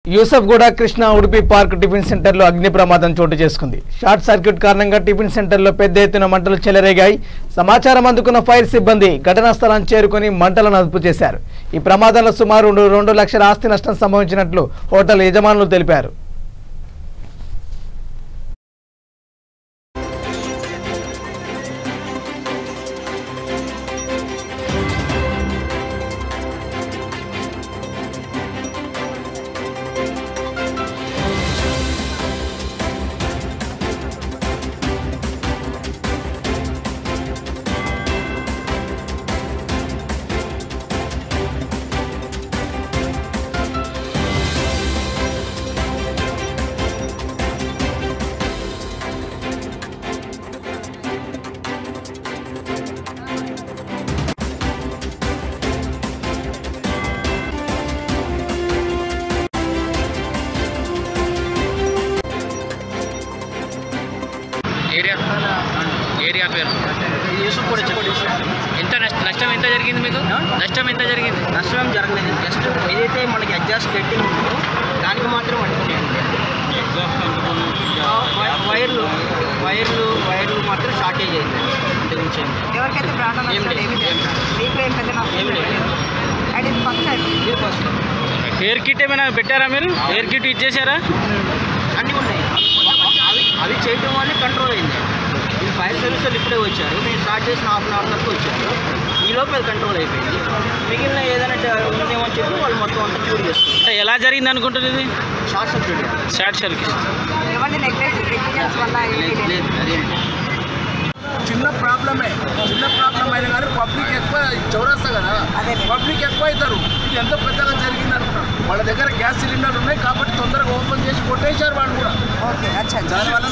Yousufguda Krishna Udupi park tiffin సెంటర్లో అగ్ని ప్రమాదం చోటు చేసుకుంది. షార్ట్ సర్క్యూట్ కారణంగా టిఫిన్ సెంటర్లో పెద్ద ఎత్తున మంటలు చెలరేగాయి. సమాచారం అందుకున్న ఫైర్ సిబ్బంది ఘటనా స్థలాన్ని చేరుకొని మంటలను అదుపు చేశారు. ఈ ప్రమాదంలో సుమారు 2 లక్షల ఆస్తి నష్టం సంభవించినట్లు హోటల్ యజమానులు తెలిపారు. ఏరియా పేరు ఎంత నష్టం ఎంత జరిగింది? మీకు నష్టం ఎంత జరిగింది? నష్టం జరగలేదు. జస్ట్ ఏదైతే మనకి ఎగ్జాస్ట్ పెట్టింగ్ ఉందో దానికి మాత్రం అంటున్నాయండి. వైర్లు మాత్రం షార్టేజ్ అయింది. ఎవరికైతే ప్రాణం ఎయిర్ కిట్ ఏమైనా పెట్టారా మీరు? ఎయిర్ కిట్ ఇచ్చేసారా? అన్నీ ఉన్నాయి. అవి చేయడం వల్ల కంట్రోల్ అయింది. ఈ ఫైర్ సర్వీస్ వాళ్ళు ఇప్పుడే వచ్చారు. మేము స్టార్ట్ చేసిన ½ అన్ అవర్ వరకు వచ్చారు. ఈ లోపు అది కంట్రోల్ అయిపోయింది. మిగిలిన ఏదైనా ఉందేమో అని చెప్పి వాళ్ళు మొత్తం అంతా క్యూర్ చేస్తారు. ఎలా జరిగింది అనుకుంటుంది? Short circuit. షార్ట్ సర్క్యూట్ లేదు. అదేంటి చిన్న ప్రాబ్లమే. చిన్న ప్రాబ్లం అయినా కానీ పబ్లిక్ ఎక్కువ చౌరస్తా కదా, పబ్లిక్ ఎక్కువ అవుతారు. ఇది ఎంత పెద్దగా జరిగింది అనుకున్నాను. వాళ్ళ దగ్గర గ్యాస్ సిలిండర్లు ఉన్నాయి కాబట్టి తొందరగా ఓపెన్ చేసి కొట్టేశారు వాళ్ళు కూడా. దానివల్ల